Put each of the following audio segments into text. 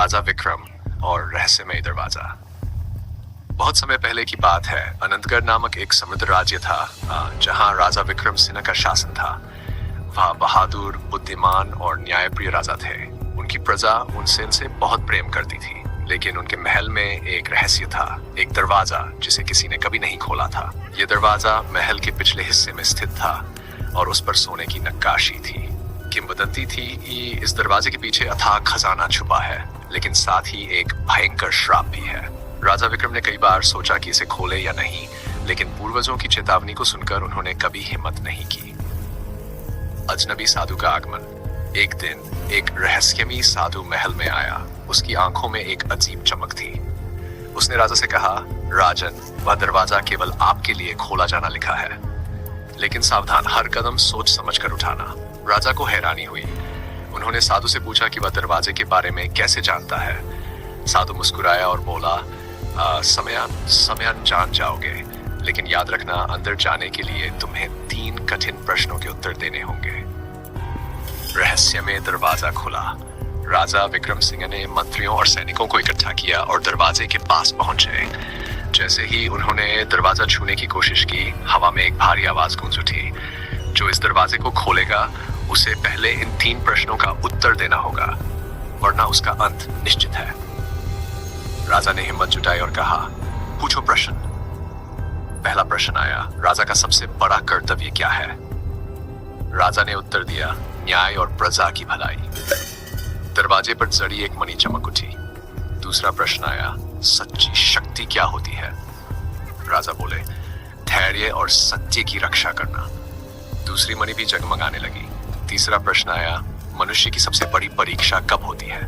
राजा विक्रम और रहस्यमय दरवाजा। बहुत समय पहले की बात है। अनंतगढ़ नामक एक समुद्र राज्य था जहां राजा विक्रम सिंह का शासन था। वह बहादुर, बुद्धिमान और न्यायप्रिय राजा थे। उनकी प्रजा उनसे बहुत प्रेम करती थी, लेकिन उनके महल में एक रहस्य था, एक दरवाजा जिसे किसी ने कभी नहीं खोला था। यह दरवाजा महल के पिछले हिस्से में स्थित था और उस पर सोने की नक्काशी थी। किंवदंती थी कि इस दरवाजे के पीछे अथाह खजाना छुपा है, लेकिन साथ ही एक भयंकर श्राप भी है। राजा विक्रम ने कई बार सोचा कि इसे खोले या नहीं, लेकिन पूर्वजों की चेतावनी को सुनकर उन्होंने कभी हिम्मत नहीं की। अजनबी साधु का आगमन। एक दिन एक रहस्यमयी साधु महल में आया। उसकी आंखों में एक अजीब चमक थी। उसने राजा से कहा, राजन, वह दरवाजा केवल आपके लिए खोला जाना लिखा है, लेकिन सावधान, हर कदम सोच समझ कर उठाना। राजा को हैरानी हुई। उन्होंने साधु से पूछा कि वह दरवाजे के बारे में कैसे जानता है। साधु मुस्कुराया और बोला, समयान जान जाओगे, लेकिन याद रखना, अंदर जाने के लिए तुम्हें 3 कठिन प्रश्नों के उत्तर देने होंगे। रहस्य में दरवाजा खुला। राजा विक्रम सिंह ने मंत्रियों और सैनिकों को इकट्ठा किया और दरवाजे के पास पहुंचे। जैसे ही उन्होंने दरवाजा छूने की कोशिश की, हवा में एक भारी आवाज गूंज उठी। जो इस दरवाजे को खोलेगा, उसे पहले इन 3 प्रश्नों का उत्तर देना होगा, वरना उसका अंत निश्चित है। राजा ने हिम्मत जुटाई और कहा, पूछो प्रश्न। पहला प्रश्न आया, राजा का सबसे बड़ा कर्तव्य क्या है? राजा ने उत्तर दिया, न्याय और प्रजा की भलाई। दरवाजे पर जड़ी एक मणि चमक उठी। दूसरा प्रश्न आया, सच्ची शक्ति क्या होती है? राजा बोले, धैर्य और सत्य की रक्षा करना। दूसरी मणि भी जगमगाने लगी। तीसरा प्रश्न आया, मनुष्य की सबसे बड़ी परीक्षा कब होती है?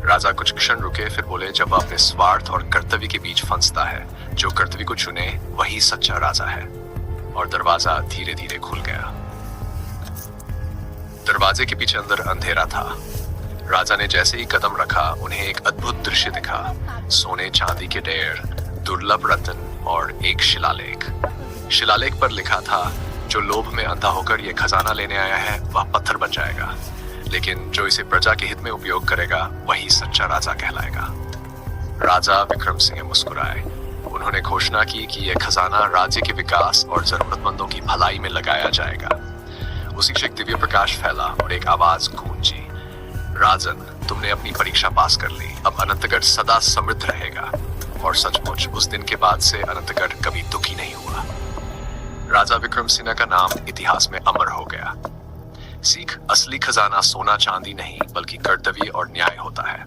राजा कुछ क्षण रुके, फिर बोले, जब वह अपने स्वार्थ और कर्तव्य के बीच फंसता है। जो कर्तव्य को चुने वही सच्चा राजा है। और दरवाजा धीरे धीरे खुल गया। दरवाजे के पीछे अंदर अंधेरा था। राजा ने जैसे ही कदम रखा, उन्हें एक अद्भुत दृश्य दिखा। सोने चांदी के ढेर, दुर्लभ रत्न और एक शिलालेख। शिलालेख पर लिखा था, जो लोभ में अंधा होकर यह खजाना लेने आया है, वह पत्थर बन जाएगा, लेकिन जो इसे प्रजा के हित में उपयोग करेगा, वही सच्चा राजा कहलाएगा। राजा विक्रम सिंह मुस्कुराए। उन्होंने घोषणा की कि यह खजाना राज्य के विकास और जरूरतमंदों की भलाई में लगाया जाएगा। उसी क्षण दिव्य प्रकाश फैला और एक आवाज गूंजी, राजन, तुमने अपनी परीक्षा पास कर ली। अब अनंतगढ़ सदा समृद्ध रहेगा। और सचमुच उस दिन के बाद से अनंतगढ़ कभी दुखी नहीं हुआ। राजा विक्रम सिंह का नाम इतिहास में अमर हो गया। सीख, असली खजाना सोना चांदी नहीं, बल्कि कर्तव्य और न्याय होता है।